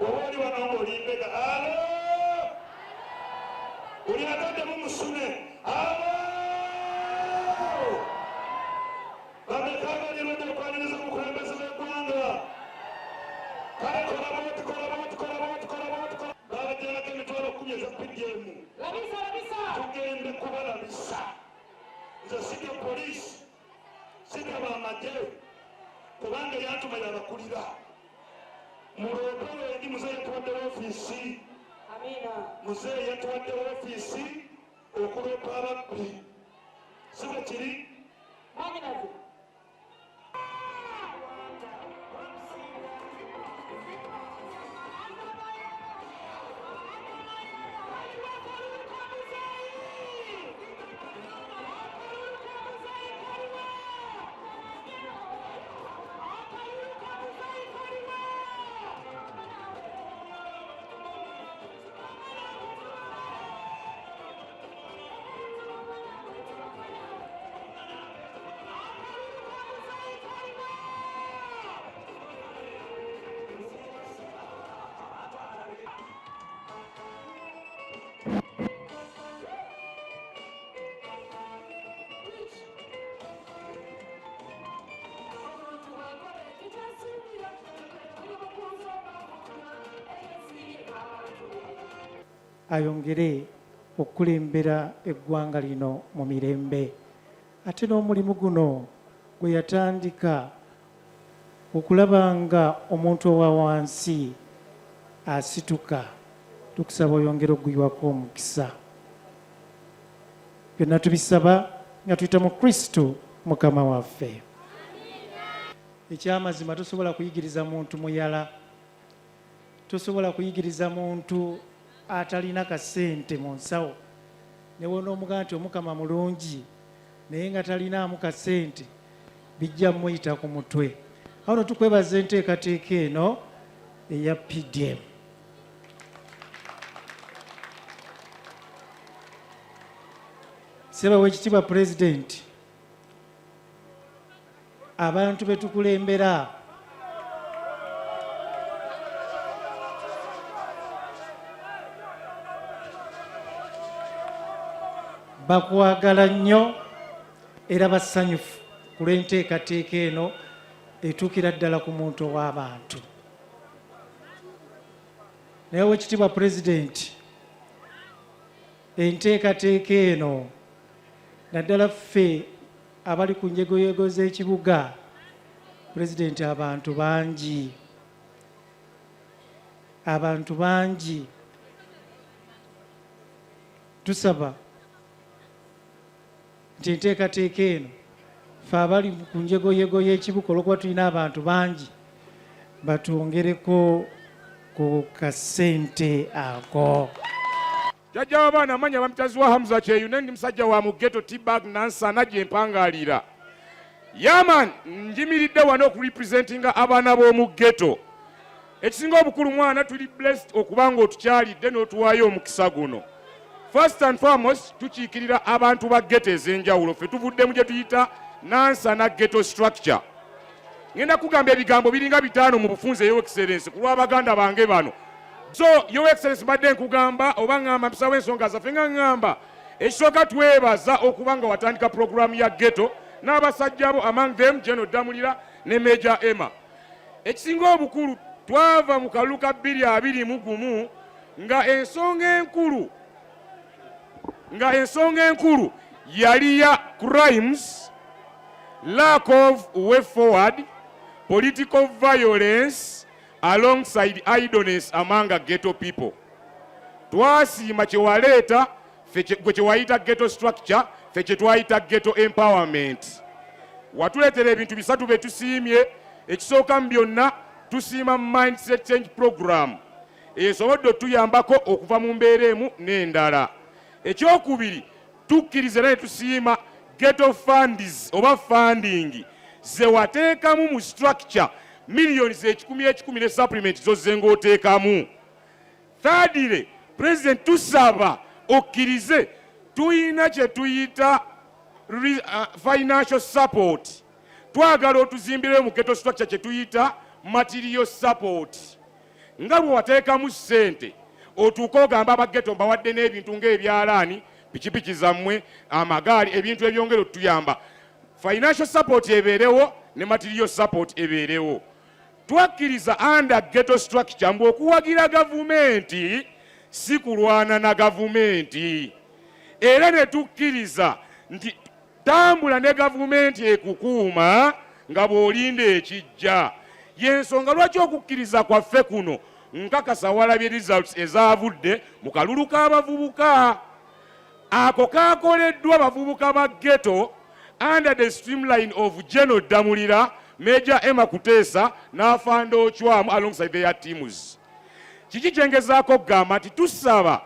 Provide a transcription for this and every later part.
Owoli wano ng'olimbeka alo uli atadde mu musune alo bamekaagalirwadde okwaniriza omukulembeze w'eggwanga kale kola booti babajjalako emitwalo 10 eza PDM tugende kubalabisa nze sitya poliisi sitya bamagye kubanga yantuma yabakulira muloopewo eri muzeeyi yatuwaddewo ofiisi muzeeyi yatuwaddewo ofiisi okuloopa ababbi si bwe kiri ayongere okulembera eggwanga lino mu mirembe ate n'omulimu guno gwe yatandika okulaba nga omuntu owa wansi asituka tukusaba oyongere okugwibwako omukisa byonna tubisaba nga tuyita mu Kristo Mukama waffe. Ekyamazima tosobola kuyigiriza muntu muyala, tosobola kuyigiriza muntu atalina kasente mu nsawo newona omugamba nti omukama mulungi naye nga talinaamu kasente bijja muyita ku mutwe. Awo tukwebaza enteekateeka eno eya PDM. Seba w'ekitiibwa Pulezidenti, abantu betukulembera bakwagala nnyo era basanyufu ku lw'enteekateeka eno etuukira ddala ku muntu ow'abantu. Naye w'ekitiibwa Pulezidenti, enteekateeka eno naddala ffe abali ku njegoyego z'ekibuga, Pulezidenti, abantu bangi tusaba nti enteekateeka eno ffe abali ku njegoyego y'ekibuga olwokuba tulina abantu bangi batwongereko ku kasente ako. Jajja w'abaana amanya bamutaziwa Hamza Kyeyune ndi musajja wa mu Ghetto T-Bag Nansana gye mpangaalira. Yaman njimiridde wano okurepresentinga abaana b'omu ghetto. Ekisinga obukulu mwana tuli blessed okubanga otukyalidde n'otuwaayo omukisa guno. First and foremost tukiikirira abantu ba ghetto ez'enjawulo ffe tuvuddemu gye tuyita Nansana ghetto structure. Ngenda kugamba ebigambo biringa 5 mu bufunze Your Excellency ku lw'abaganda bange bano. So Your Excellency mbadde nkugamba oba ngamba mpisawo ensonga zaffe nga ngamba ekisooka twebaza okubanga watandika programu ya ghetto n'abasajja abo among them General Damulira ne Major Emma. Ekisinga obukulu twava mu kalulu ka 2021 nga ensonga enkulu yali ya crimes, lack of way forward, political violence alongside idleness among ghetto people. Twasiima kyewaleeta gwe kyewayita ghetto structure ffe kyetwayita ghetto empowerment. Watuleetera ebintu bisatu bye tusiimye. Ekisooka mu byonna tusiima mindset change program esobodde otuyambako okuva mu mbeera emu n'endala. Ekyokubiri tukkiriza ne tusiima ghetto funds oba funding ze wateekamu mu structure millions 10 ne supplement zozze ng'oteekamu. Thirdly, President tusaba okkirize tuyina kye tuyita financial support. Twagala otuzimbire mu ghetto structure kye tuyita material support nga bwe wateekamu ssente otuuka ogamba abageto mbawadde n'ebintu ng'ebyalaani pikipiki zammwe amagaali ebintu ebyongera otuyamba financial support ebeerewo ne material support ebeerewo twakkiriza under ghetto structure mbu okuwagira gavumenti si kulwana na gavumenti era ne tukkiriza nti tambula ne gavumenti ekukuuma nga bw'olinda ekijja y'ensonga lwaki okukkiriza kwaffe kuno nkakasa walabye results ezaavudde mu kalulu k'abavubuka ako kaakoleddwa abavubuka ba ghetto under the streamline of General Damulira, Major Emma Kuteesa n'Afande Ochwamu alongside their teams. Kiki kyengezaako okugamba nti tusaba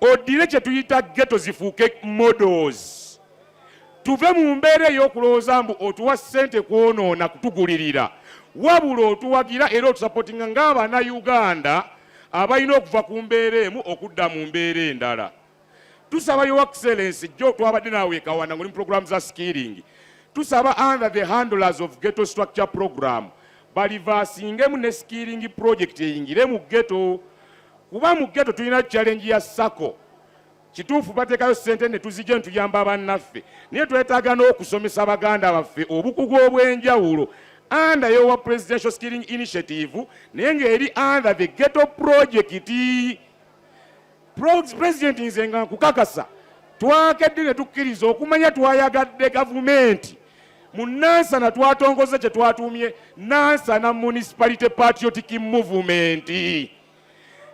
oddire kye tuyita ghetto zifuuke models. Tuve mu mbeera ey'okulowooza mbu otuwa ssente kwonoona kutugulirira wabula otuwagira era otusapootinga ng'Abannayuganda abalina okuva ku mbeera emu okudda mu mbeera endala. Tusaba Your Excellency jo twabadde naawe ekawana ngoli mu program za skilling. Tusaba under the handlers of ghetto structure program balivaasingemu ne skilling project eyingire mu ghetto. Kuba mu ghetto tulina challenge ya sako. Kituufu bateekayo ssente ne tuzijja ne tuyamba bannaffe. Naye twetaaga n'okusomesa baganda baffe obukugu obw'enjawulo under your presidential skilling initiative naye ng'eri under the ghetto project. President nze nga nkukakasa twakedde ne tukkiriza okumanya twayagadde gavumenti mu Nansana twatongoze kye twatuumye Nansana Municipality Patriotic Movement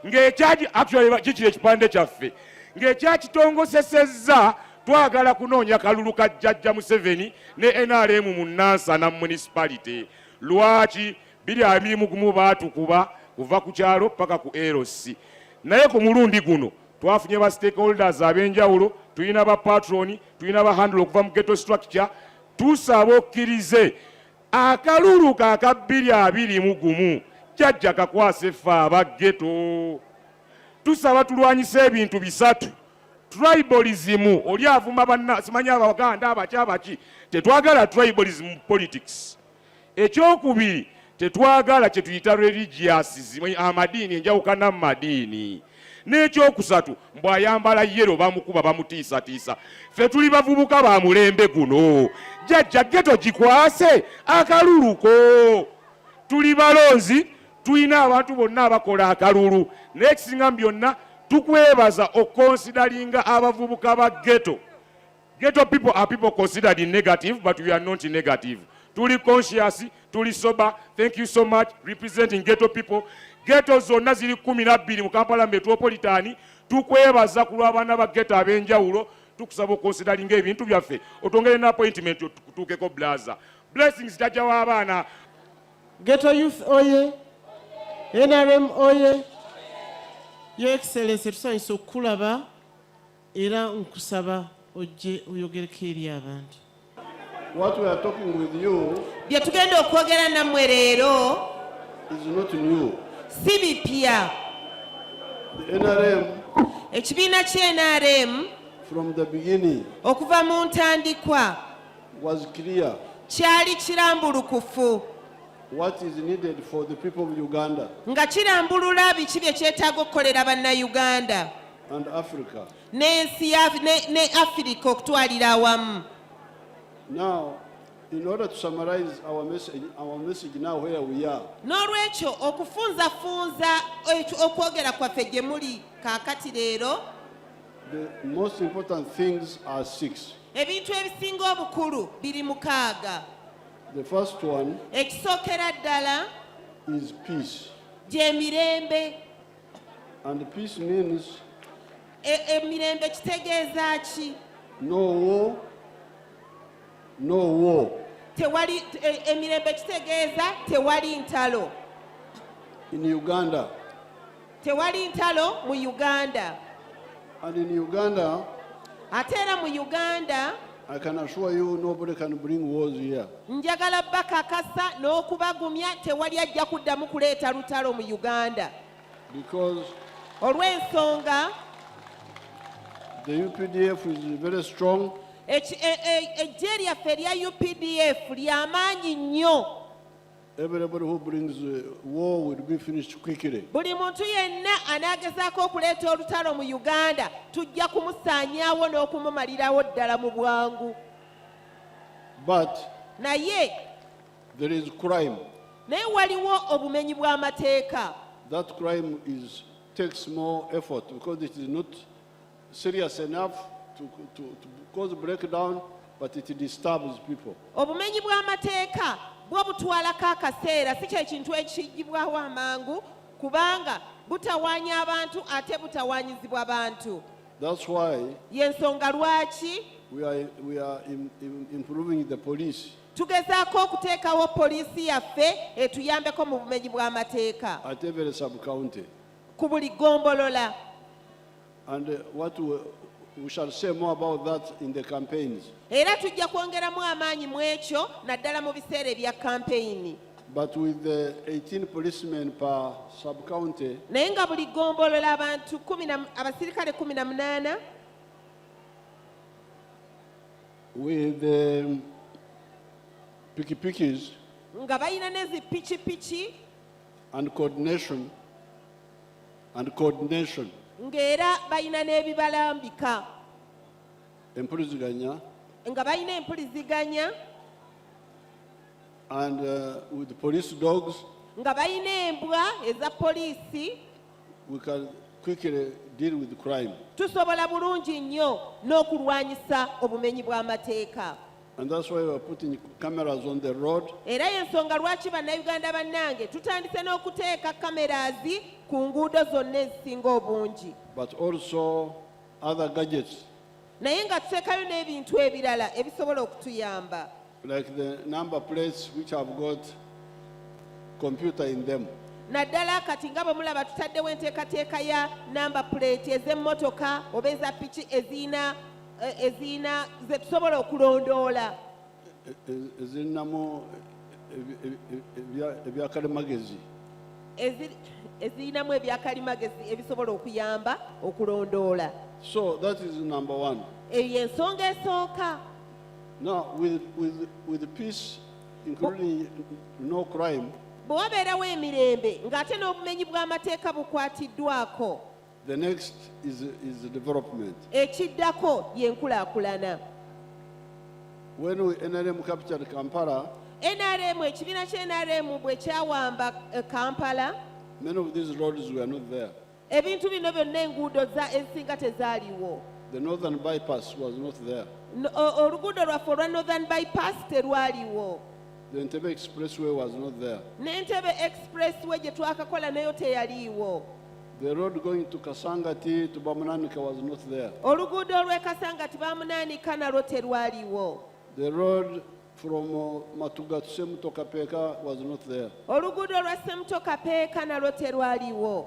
ng'ekyaji actually kikiri ekipande kyaffe ng'ekyakitongosesezza twagala kunoonya kalulu ka Jjajja Museveni ne NRM mu Nansana Municipality. Lwaki 221 baatukuba kuva ku kyalo paka ku LC. Naye ku mulundi guno twafunye ba stakeholders ab'enjawulo, tulina ba patroni, tulina ba handle okuva mu ghetto structure. Tusaba okkirize akalulu ka 221 Jjajja kakwase ffe aba ghetto. Tusaba tulwanyise ebintu bisatu. Tribalism oli avuma banna simanya abaganda abakyabaki tetwagala tribalism politics. Ekyokubiri tetwagala kye tuyita religious amadiini enjawukana mu madiini. N'ekyokusatu mbw ayambala yero bamukuba bamutiisatiisa. Ffe tuli bavubuka ba mulembe guno. Jjajja ghetto gikwase akaluluko. Tuli balonzi tulina abantu bonna abakola akalulu. N'ekisinga byonna tukwebaza okonsidaringa abavubuka ba ghetto. Ghetto people are people considered negative, but we are not negative. Tuli conscious, tuli sober. Thank you so much representing ghetto people. Ghetto zonna ziri 12 mu Kampala metropolitan. Tukwebaza ku lw'abaana ba ghetto ab'enjawulo. Tukusaba okonsidaringa ebintu byaffe otongere na appointment tutuukeko blaza. Blessings Jjajja w'abaana. Ghetto youth oye, NRM oye. Your Excellency tusanyusa okukulaba era nkusaba ojje oyogereko eri abantu. What we are talking with you bye tugenda okwogera nammwe leero is not new. si bipya. The NRM Ekibiina ky'NRM from the beginning okuva mu ntandikwa was clear kyali kirambulukufu what is needed for the people of Uganda nga kirambulula biki bye kyetaaga okukolera bannayuganda and Africa. n'ensi ne Afirika okutwalira awamu. Now, in order to summarize our message now where we are, N'olwekyo okufunzafunza okwogera kwaffe gye muli kaakati leero the most important things are 6. ebintu ebisinga obukulu biri 6. The first one Ekisookera ddala is peace. gy'emirembe. And peace means Emirembe kitegeeza ki? no war. Tewali emirembe kitegeeza tewali ntalo. In Uganda. Tewali ntalo mu Uganda. And in Uganda, Ate era mu Uganda I can assure you nobody can bring wars here. njagala bakakasa n'okubagumya tewali ajja kuddamu kuleeta lutalo mu Uganda. Because Olw'ensonga the UPDF is very strong. eggye lyaffe erya UPDF ly'amaanyi nnyo. everybody who brings war will be finished quickly. buli muntu yenna anaagezaako okuleeta olutalo mu uganda tujja kumusaanyaawo n'okumumalirawo ddala mu bwangu. But naye there is crime. naye waliwo obumenyi bw'amateeka. That crime takes more effort because it is not serious enough to cause breakdown, but it disturbs people. obumenyi bw'amateeka bwo butwalako akaseera si kyekintu ekigibwawo amangu kubanga butawaanya abantu ate butawaanyizibwa bantu. That's why y'ensonga lwaki we are improving the police tugezaako okuteekawo poliisi yaffe etuyambeko mu bumenyi bw'amateeka at every sub-county. ku buli ggombolola. And what we shall say more about that in the campaigns. era tujja kwongeramu amaanyi mu ekyo naddala mu biseera ebya kampeyini. But with the 18 policemen per sub-county, naye nga buli ggombolola abantu abasirikale 18 with the pikipikis nga balina n'ezi pikipiki and coordination, ng'era balina n'ebibalambika empuliziganya, nga balina empuliziganya and with police dogs, nga balina embwa eza poliisi. we can quickly deal with crime. tusobola bulungi nnyo n'okulwanyisa obumenyi bw'amateeka. And that's why we are putting cameras on the road. era y'ensonga lwaki bannayuganda bannange tutandise n'okuteeka kameraazi ku nguudo zonna ezisinga obungi. But also other gadgets naye nga tuteekayo n'ebintu ebirala ebisobola okutuyamba. like the number plates which have got computer in them. naddala kati nga bwe mulaba tutaddewo enteekateeka ya namba plate ez'emmotoka oba eza piki eziina ze tusobola okulondoola. Ezirinamu ebyakalimagezi. ezirinamu ebyakalimagezi ebisobola okuyamba okulondoola. So that is number one. eyo y'ensonga esooka. Now with peace, including no crime, bwe wabeerawo emirembe ng'ate n'obumenyi bw'amateeka bukwatiddwako. the next is development. ekiddako y'enkulaakulana. When we NRM captured Kampala, NRM ekibiina kya NRM bwe kyawamba Kampala, many of these roads were not there. ebintu bino byonna enguudo ezisinga tezaaliwo. The northern bypass was not there. oluguudo lwaffe olwa northern bypass terwaliwo. The Entebbe expressway was not there. n'Entebbe expressway gye twakakola nayo teyaliiwo. The road going to Kasangati to Bamunanika was not there. oluguudo olw'e Kasangati Bamunaanika nalwo terwaliwo. The road from Matuga to Semutokapeka was not there. oluguudo olwa Semutokapeeka nalwo terwaliwo.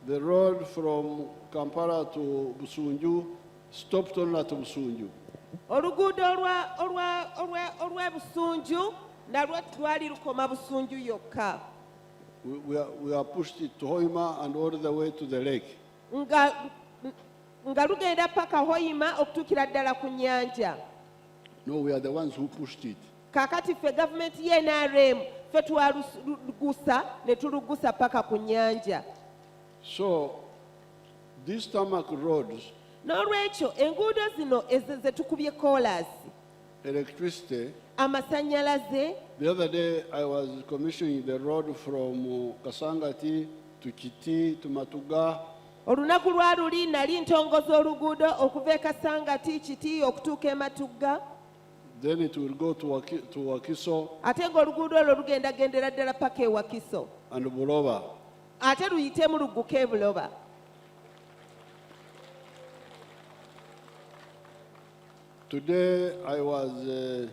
The road from Kampala to Busunju stopped only at Busunju. oluguudo olwa Busunju nalwo lwali lukoma Busunju yokka. We are pushed it to Hoima and all the way to the lake. nga lugenda paka Hoima okutuukira ddala ku nnyanja. No, we are the ones who pushed it. kaakati ffe gavumenti ye NRM ffe twalugusa ne tulugusa paka ku nnyanja. So these tarmac roads, n'olwekyo enguudo zino ze tukubye koolaasi, electricity. amasannyalaze. The other day I was commissioning the road from Kasangati to Kiti to Matuga. olunaku lwa luli nali ntongoza oluguudo okuva e Kasangati Kiti okutuuka e Matugga. Then it will go to Wakiso ate ng'oluguudo olwo lugendagendera ddala paka e Wakiso. and Buloba. ate luyitemu lugguka e Buloba. Today I was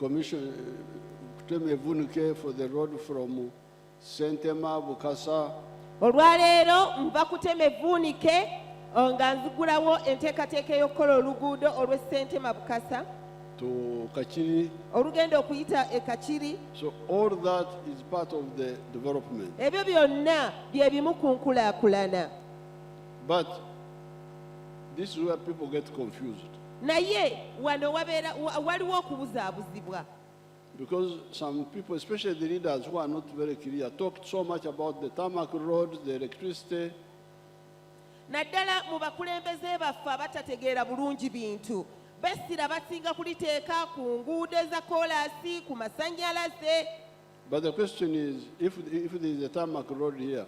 commissioned Vunike for the road from Sentema, Bukasa. olwaleero nva kutema evvuunike nga nzigulawo enteekateeka ey'okukola oluguudo olw'e Sentema Bukasa to Kachiri. olugenda okuyita e Kachiri. So all that is part of the development. ebyo byonna bye bimu ku nkulaakulana. But this is where people get confused. naye wano waliwo okubuzaabuzibwa. Because some people, especially the leaders who are not very clear, talked so much about the tarmac roads, the electricity. naddala mu bakulembeze baffe abatategeera bulungi bintu bessira basinga kuliteeka ku nguudo eza koolaasi ku masannyalaze. But the question is, if there is a tarmac road here,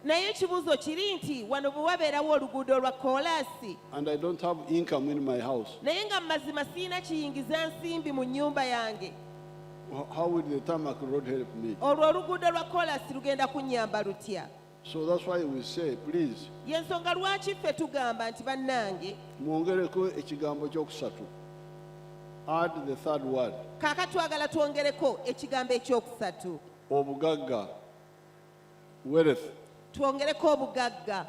naye ekibuuzo kiri nti wano bwe wabeerawo oluguudo lwa koolaasi and I don't have income in my house, naye nga mu mazima sirina kiyingiza nsimbi mu nnyumba yange, how will the tarmac road help me? olwo oluguudo lwa koolaasi lugenda kunnyamba lutya? So that's why we say, please, y'ensonga lwaki ffe tugamba nti bannange mwongereko ekigambo kyokusatu. Add the third word. kaaka twagala twongereko ekigambo ekyokusatu, Obugagga. Wealth. twongereko obugagga.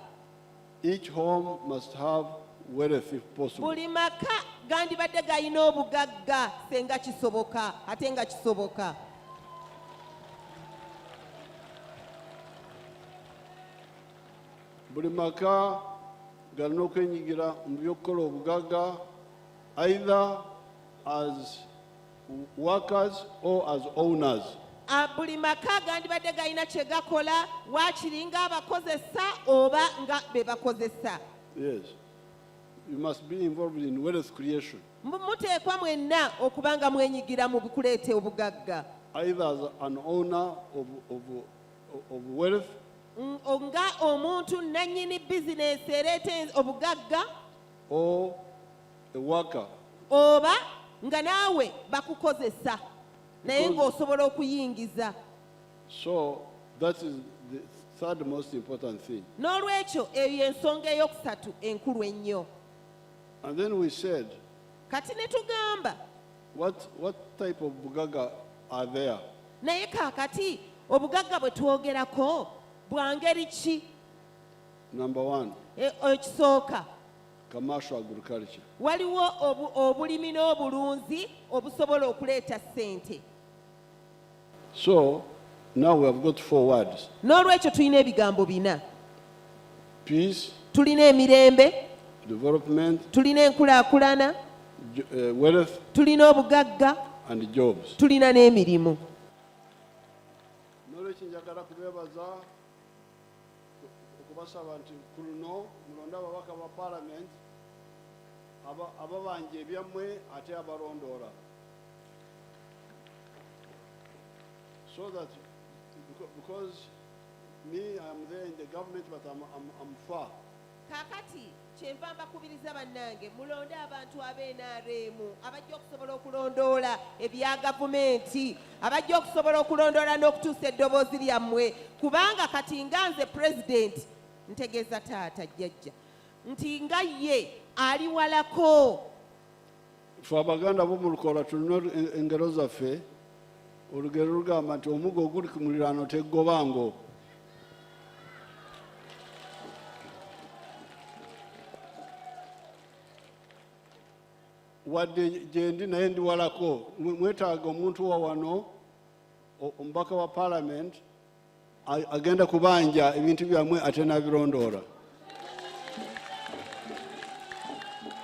Each home must have wealth if possible. buli maka gandibadde galina obugagga senga kisoboka ate nga kisoboka. Buli maka galina okwenyigira mu by'okukola obugagga, either as workers or as owners. buli maka gandibadde galina kye gakola waakiri nga abakozesa oba nga be bakozesa. Yes. You must be involved in wealth creation, muteekwa mwenna okuba nga mwenyigira mu bikuleeta obugagga, either as an owner of wealth nga omuntu nannyini bizinesi ereeta obugagga, or a worker. oba nga naawe bakukozesa naye ng'osobola okuyingiza. So that is the third most important thing. n'olwekyo eyo y'ensonga eyokusatu enkulu ennyo. And then we said, kati ne tugamba what type of bugaga are there? naye kaakati obugagga bwe twogerako bwa ngeri ki? Number one, ekisooka commercial agriculture. waliwo obulimi n'obulunzi obusobola okuleeta ssente. So now we have got 4 words. n'olwekyo tulina ebigambo 4. Peace, tulina emirembe, development, tulina enkulaakulana, wealth, tulina obugagga, and jobs. tulina n'emirimu. Knowledge njagala kubebaza okubasaba nti ku luno mulonda ababaka ba parliament ababanja ebyammwe ate abalondoora, so that because me I am there in the government but I'm far. kaakati kyenva mbakubiriza bannange mulonde abantu ab'NRM abajja okusobola okulondoola ebya gavumenti, abajja okusobola okulondoola n'okutuusa eddoboozi lyammwe, kubanga kati nga nze pulezidenti ntegeeza taata jjajja nti nga ye ali walako. Ffe abaganda b'omu Lukola tulina engero zaffe, olugero lugamba nti omugo oguli ku muliraano teggobango. Wadde gyendi naye ndi walako, mwetaaga omuntu wa wano, omubaka wa parliament agenda kubanja ebintu byammwe ate n'abirondoola.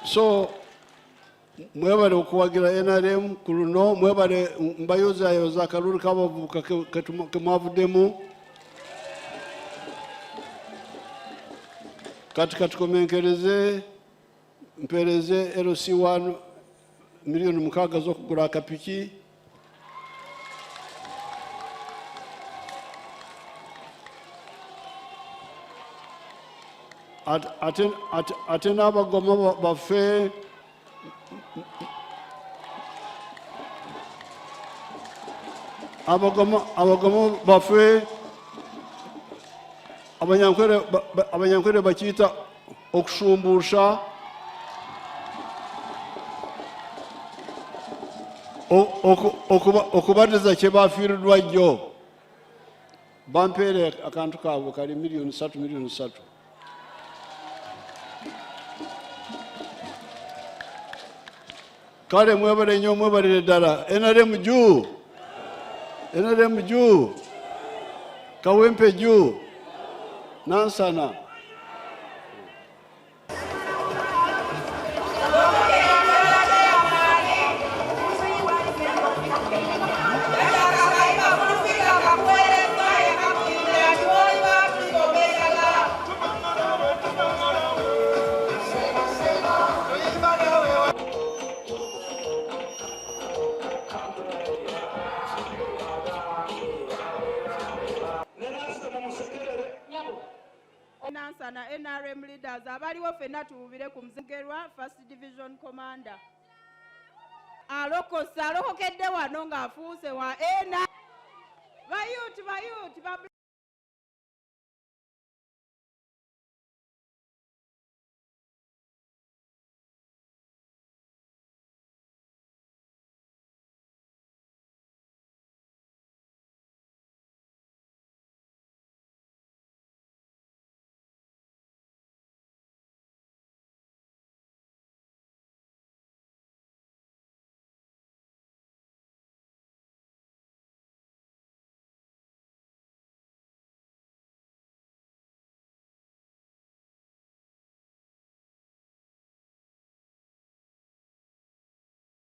So mwebale okuwagira NRM ku luno, mwebale mbayozaayoza akalulu k'abavubuka ke mwavuddemu. Kati katukomenkereze mpereze LC1 miliyoni 6 z'okugula akapiki. Ate n'abagoma baffe abagoma baffe abanyankwere bakiyita okushumbusha, okubatiza kye bafiiriddwa jjo, bampeere akantu kaabwe kali miliyoni 3. Kale mwebale nnyo, mwebalire ddala. NRM juu, NRM juu, Kawempe juu, Nansana. Nansana NRM leaders abaliwo ffenna tuwubire ku Mzengerwa First Division Commander alokokedde wano ng'afuuse wa bayuti